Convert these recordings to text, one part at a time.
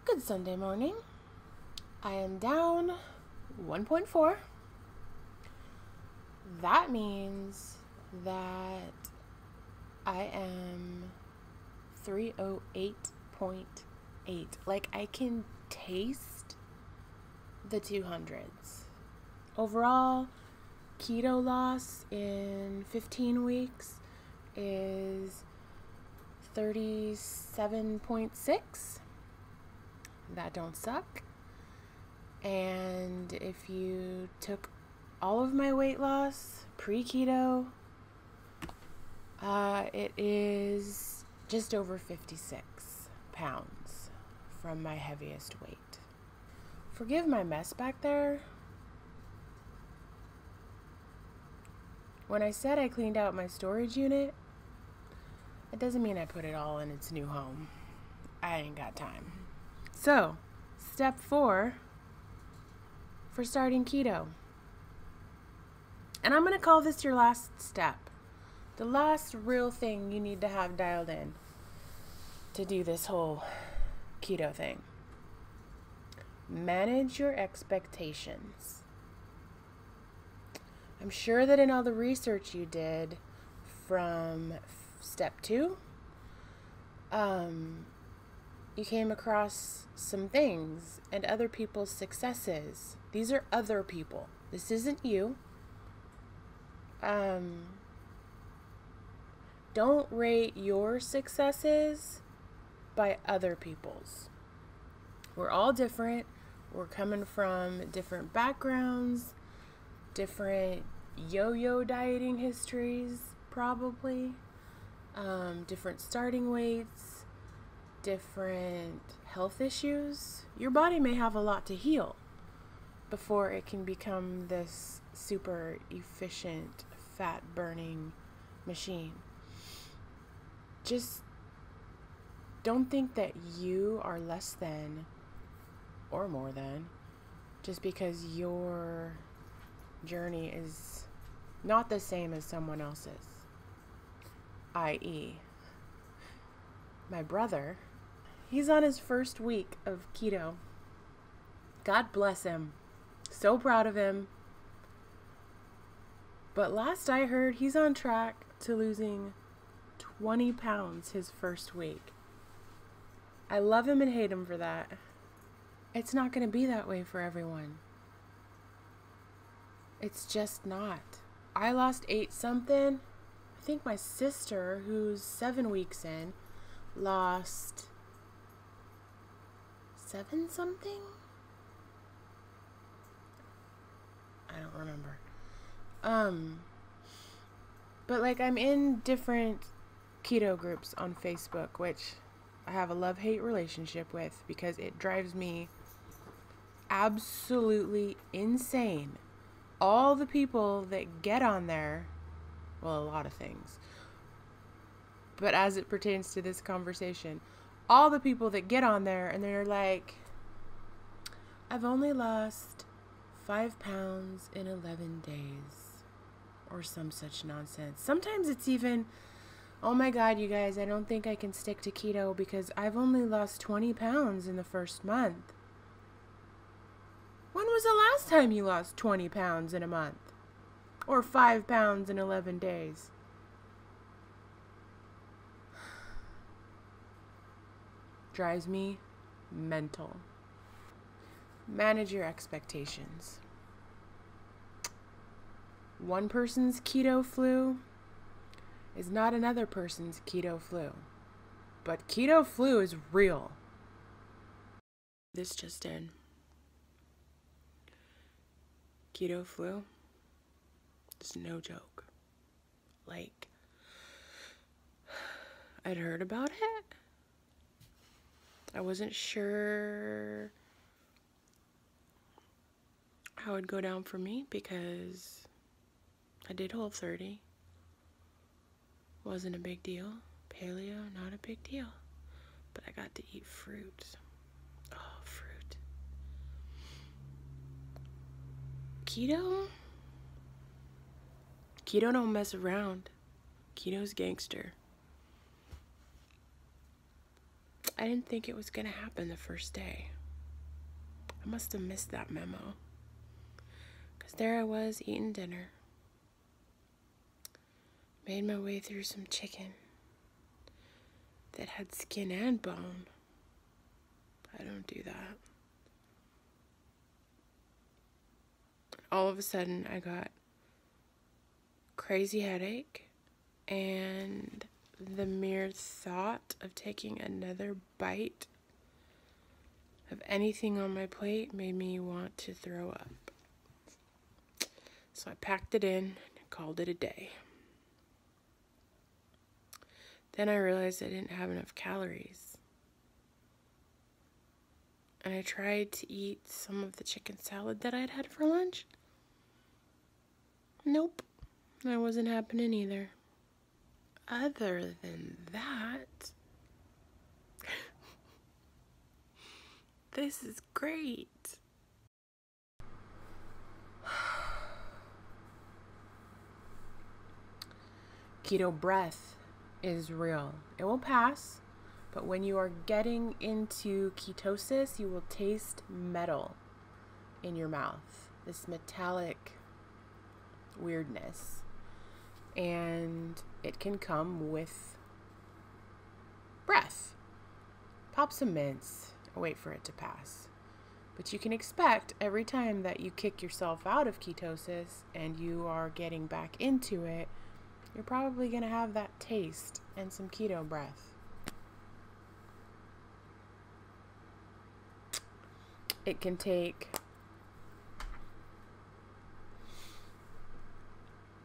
Good Sunday morning. I am down 1.4. That means that I am 308.8. Like, I can taste the 200s. Overall, keto loss in 15 weeks is 37.6. That don't suck. And if you took all of my weight loss pre-keto, it is just over 56 pounds from my heaviest weight. Forgive my mess back there. When I said I cleaned out my storage unit, it doesn't mean I put it all in its new home. I ain't got time. So, step 4 for starting keto. And I'm going to call this your last step. The last real thing you need to have dialed in to do this whole keto thing. Manage your expectations. I'm sure that in all the research you did from step 2, you came across some things and other people's successes. These are other people. This isn't you. Don't rate your successes by other people's. We're all different. We're coming from different backgrounds, different yo-yo dieting histories, probably, different starting weights, different health issues. Your body may have a lot to heal before it can become this super efficient, fat-burning machine. Just don't think that you are less than or more than just because your journey is not the same as someone else's. i.e., my brother, he's on his first week of keto. God bless him. So proud of him. But last I heard, he's on track to losing 20 pounds his first week. I love him and hate him for that. It's not going to be that way for everyone. It's just not. I lost 8 something. I think my sister, who's 7 weeks in, lost 7 something? I don't remember. But like, I'm in different keto groups on Facebook, which I have a love-hate relationship with because it drives me absolutely insane. All the people that get on there, well, a lot of things, but as it pertains to this conversation, all the people that get on there and they're like, I've only lost 5 pounds in 11 days or some such nonsense. Sometimes it's even, oh my God, you guys, I don't think I can stick to keto because I've only lost 20 pounds in the first month. When was the last time you lost 20 pounds in a month? Or 5 pounds in 11 days? Drives me mental. Manage your expectations. One person's keto flu is not another person's keto flu. But keto flu is real. This just in. Keto flu is no joke. Like, I'd heard about it. I wasn't sure how it'd go down for me because I did Whole30. Wasn't a big deal. Paleo, not a big deal. But I got to eat fruit. Oh, fruit. Keto? Keto don't mess around. Keto's gangster. I I didn't think it was going to happen the first day. I must have missed that memo. Because there I was eating dinner. Made my way through some chicken that had skin and bone. I don't do that. All of a sudden, I got crazy headache, and the mere thought of taking another bite of anything on my plate made me want to throw up. So I packed it in and called it a day. Then I realized I didn't have enough calories. And I tried to eat some of the chicken salad that I'd had for lunch. Nope, that wasn't happening either. Other than that, this is great. Keto breath is real. It will pass, but when you are getting into ketosis, you will taste metal in your mouth. This metallic weirdness. And it can come with breath. Pop some mints and wait for it to pass. But you can expect every time that you kick yourself out of ketosis and you are getting back into it, you're probably going to have that taste and some keto breath. It can take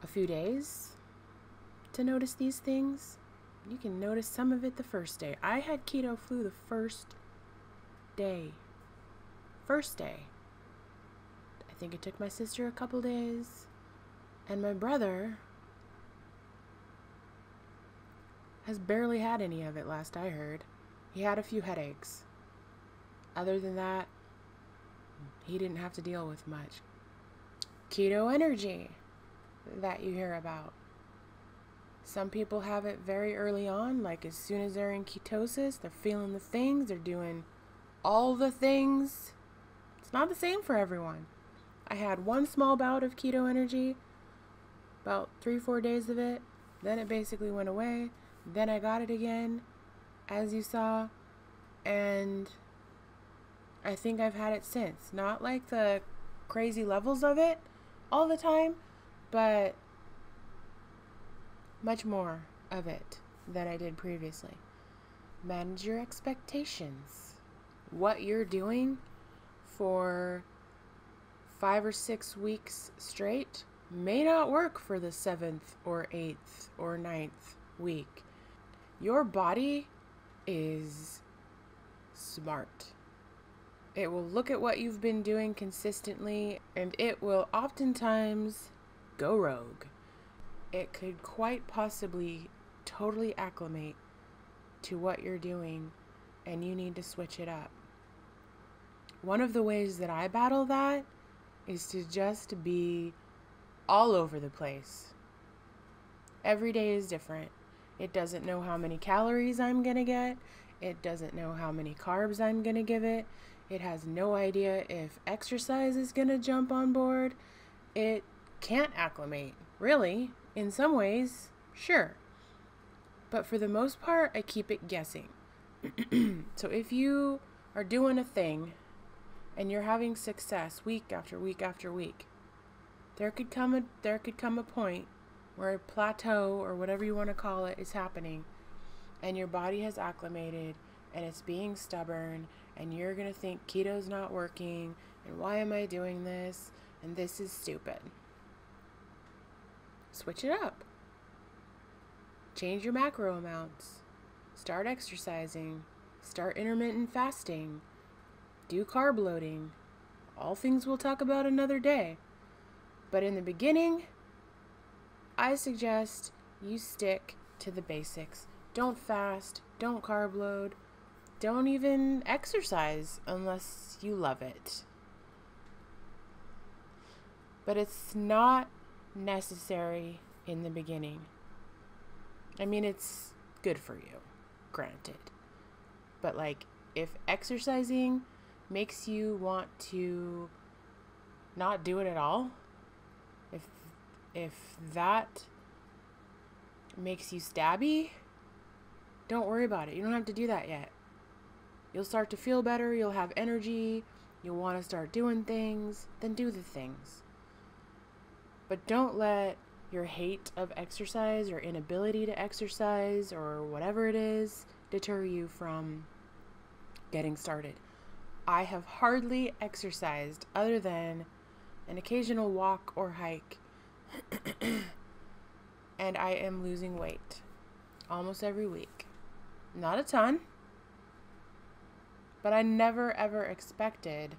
a few days to notice these things. You can notice some of it the first day. I had keto flu the first day. I think it took my sister a couple days, and my brother has barely had any of it last I heard. He had a few headaches. Other than that, he didn't have to deal with much. Keto energy that you hear about. Some people have it very early on, like as soon as they're in ketosis, they're feeling the things, they're doing all the things. It's not the same for everyone. I had one small bout of keto energy, about 3-4 days of it, then it basically went away. Then I got it again, as you saw, and I think I've had it since. Not like the crazy levels of it all the time, but much more of it than I did previously. Manage your expectations. What you're doing for 5 or 6 weeks straight may not work for the 7th or 8th or 9th week. Your body is smart. It will look at what you've been doing consistently, and it will oftentimes go rogue. It could quite possibly totally acclimate to what you're doing, and you need to switch it up. One of the ways that I battle that is to just be all over the place. Every day is different. It doesn't know how many calories I'm gonna get. It doesn't know how many carbs I'm gonna give it. It has no idea if exercise is gonna jump on board. It can't acclimate, really. In some ways, sure. But for the most part, I keep it guessing. So if you are doing a thing and you're having success week after week after week, there could come a point where a plateau or whatever you want to call it is happening, and your body has acclimated and it's being stubborn, and you're going to think keto's not working, and why am I doing this, and this is stupid. Switch it up. Change your macro amounts. Start exercising. Start intermittent fasting. Do carb loading. All things we'll talk about another day. But in the beginning, I suggest you stick to the basics. Don't fast, don't carb load, don't even exercise unless you love it. But it's not necessary in the beginning. I mean, it's good for you, granted. But like, if exercising makes you want to not do it at all, if that makes you stabby, don't worry about it. You don't have to do that yet. You'll start to feel better, you'll have energy, you'll want to start doing things, then do the things. But don't let your hate of exercise or inability to exercise or whatever it is deter you from getting started. I have hardly exercised other than an occasional walk or hike, and I am losing weight almost every week. Not a ton, but I never ever expected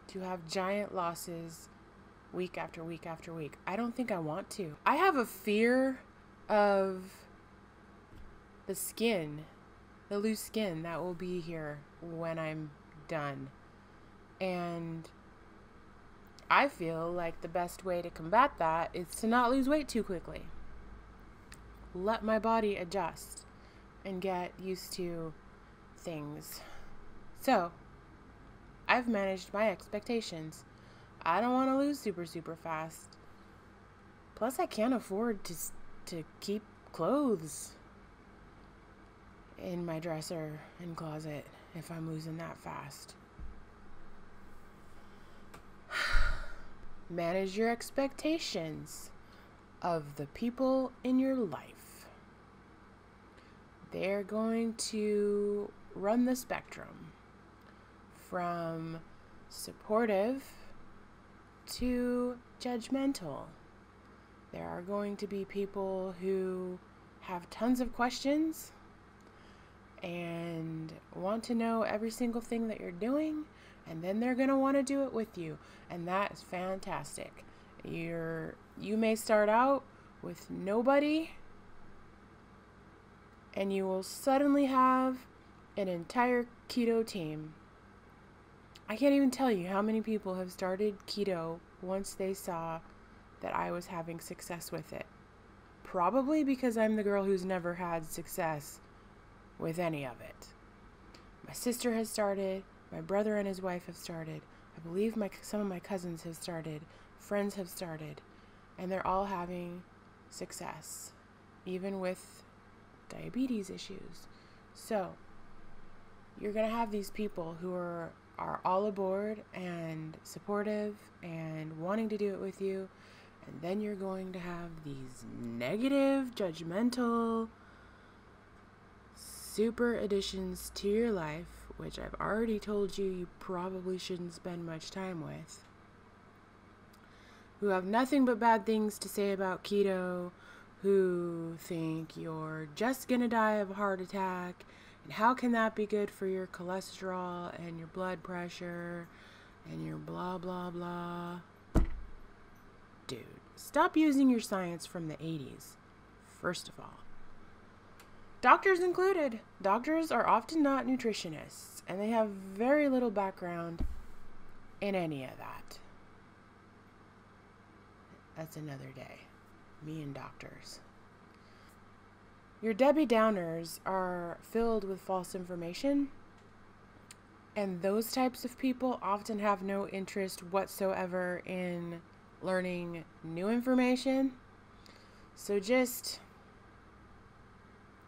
to have giant losses week after week after week. I don't think I want to. I have a fear of the skin, the loose skin that will be here when I'm done. And I feel like the best way to combat that is to not lose weight too quickly. Let my body adjust and get used to things. So, I've managed my expectations. I don't want to lose super fast. Plus, I can't afford to keep clothes in my dresser and closet if I'm losing that fast. Manage your expectations of the people in your life. They're going to run the spectrum from supportive to judgmental. There are going to be people who have tons of questions and want to know every single thing that you're doing, and then they're going to want to do it with you, and that is fantastic. You may start out with nobody, and you will suddenly have an entire keto team. I can't even tell you how many people have started keto once they saw that I was having success with it. Probably because I'm the girl who's never had success with any of it. My sister has started, my brother and his wife have started, I believe some of my cousins have started, friends have started, and they're all having success, even with diabetes issues. So, you're going to have these people who are all aboard and supportive and wanting to do it with you, and then you're going to have these negative, judgmental, super additions to your life, which I've already told you probably shouldn't spend much time with, who have nothing but bad things to say about keto, who think you're just gonna die of a heart attack, and how can that be good for your cholesterol and your blood pressure and your blah blah blah. Dude, stop using your science from the 80s, first of all. Doctors included. Doctors are often not nutritionists, and they have very little background in any of that. That's another day. Me and doctors. Your Debbie Downers are filled with false information, and those types of people often have no interest whatsoever in learning new information. So just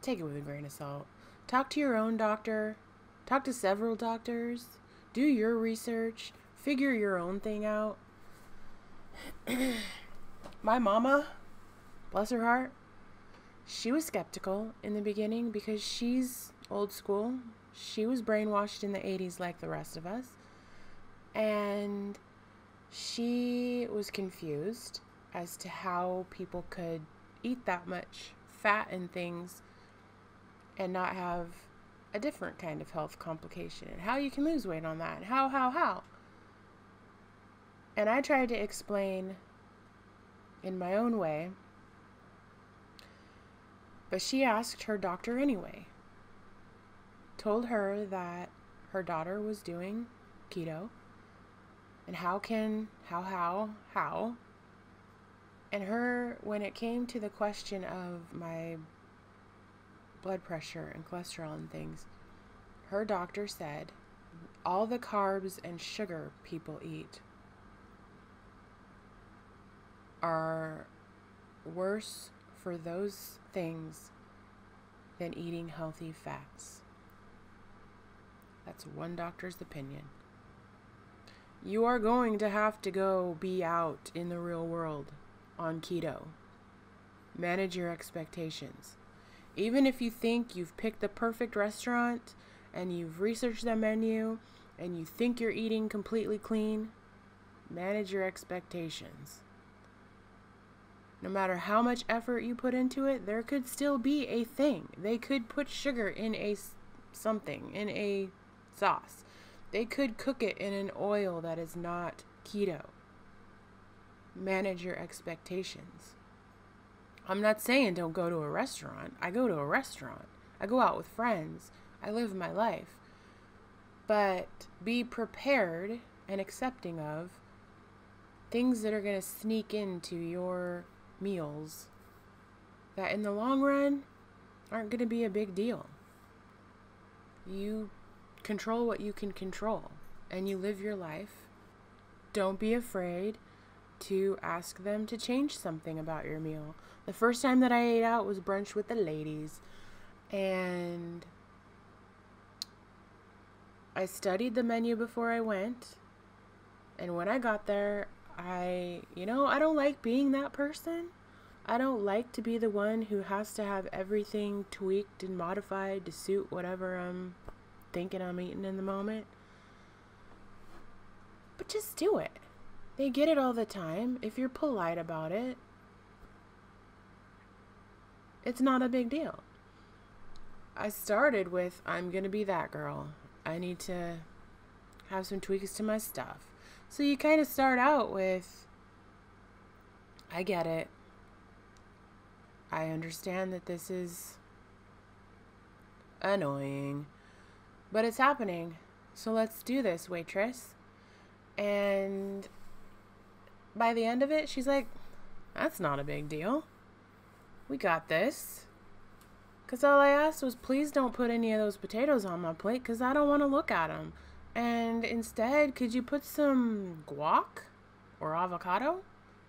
take it with a grain of salt. Talk to your own doctor. Talk to several doctors. Do your research. Figure your own thing out. My mama, bless her heart, she was skeptical in the beginning because she's old school. She was brainwashed in the 80s like the rest of us. And she was confused as to how people could eat that much fat and things and not have a different kind of health complication, and how you can lose weight on that, and how. And I tried to explain in my own way, but she asked her doctor anyway. Told her that her daughter was doing keto, and how. And her, when it came to the question of my blood pressure and cholesterol and things, her doctor said all the carbs and sugar people eat are worse for those things than eating healthy fats. That's one doctor's opinion. You are going to have to go be out in the real world on keto. Manage your expectations. Even if you think you've picked the perfect restaurant and you've researched the menu and you think you're eating completely clean, manage your expectations. No matter how much effort you put into it, there could still be a thing. They could put sugar in a something, in a sauce. They could cook it in an oil that is not keto. Manage your expectations. I'm not saying don't go to a restaurant. I go to a restaurant. I go out with friends. I live my life. But be prepared and accepting of things that are going to sneak into your meals that in the long run aren't going to be a big deal. You control what you can control and you live your life. Don't be afraid to ask them to change something about your meal. The first time that I ate out was brunch with the ladies, and I studied the menu before I went, and when I got there, I don't like being that person. I don't like to be the one who has to have everything tweaked and modified to suit whatever I'm thinking I'm eating in the moment. But just do it. They get it all the time. If you're polite about it, it's not a big deal. I started with, I'm going to be that girl. I need to have some tweaks to my stuff. So you kind of start out with, I get it. I understand that this is annoying, but it's happening. So let's do this, waitress. And by the end of it, she's like, that's not a big deal. We got this. Because all I asked was, please don't put any of those potatoes on my plate because I don't want to look at them. And instead, could you put some guac or avocado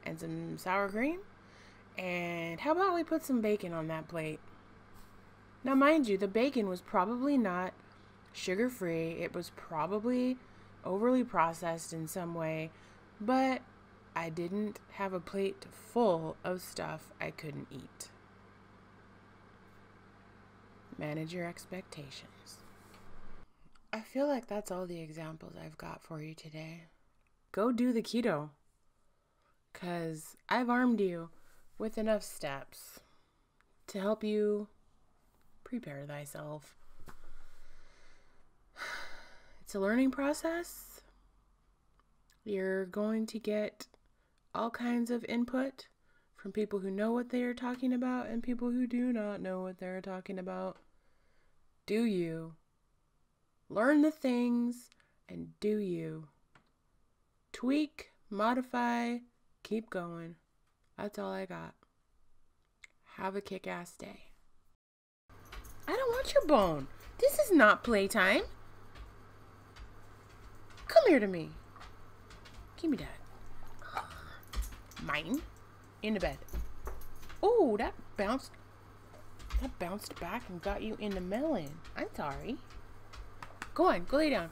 and some sour cream? And how about we put some bacon on that plate? Now, mind you, the bacon was probably not sugar-free. It was probably overly processed in some way. But I didn't have a plate full of stuff I couldn't eat. Manage your expectations. I feel like that's all the examples I've got for you today. Go do the keto. 'Cause I've armed you with enough steps to help you prepare thyself. It's a learning process. You're going to get all kinds of input from people who know what they are talking about and people who do not know what they're talking about. Do you learn the things and do you tweak, modify, keep going. That's all I got. Have a kick-ass day. I don't want your bone. This is not playtime. Come here to me. Give me that. Mine. In the bed. Oh, that bounced back and got you in the melon. I'm sorry. Go on, go lay down.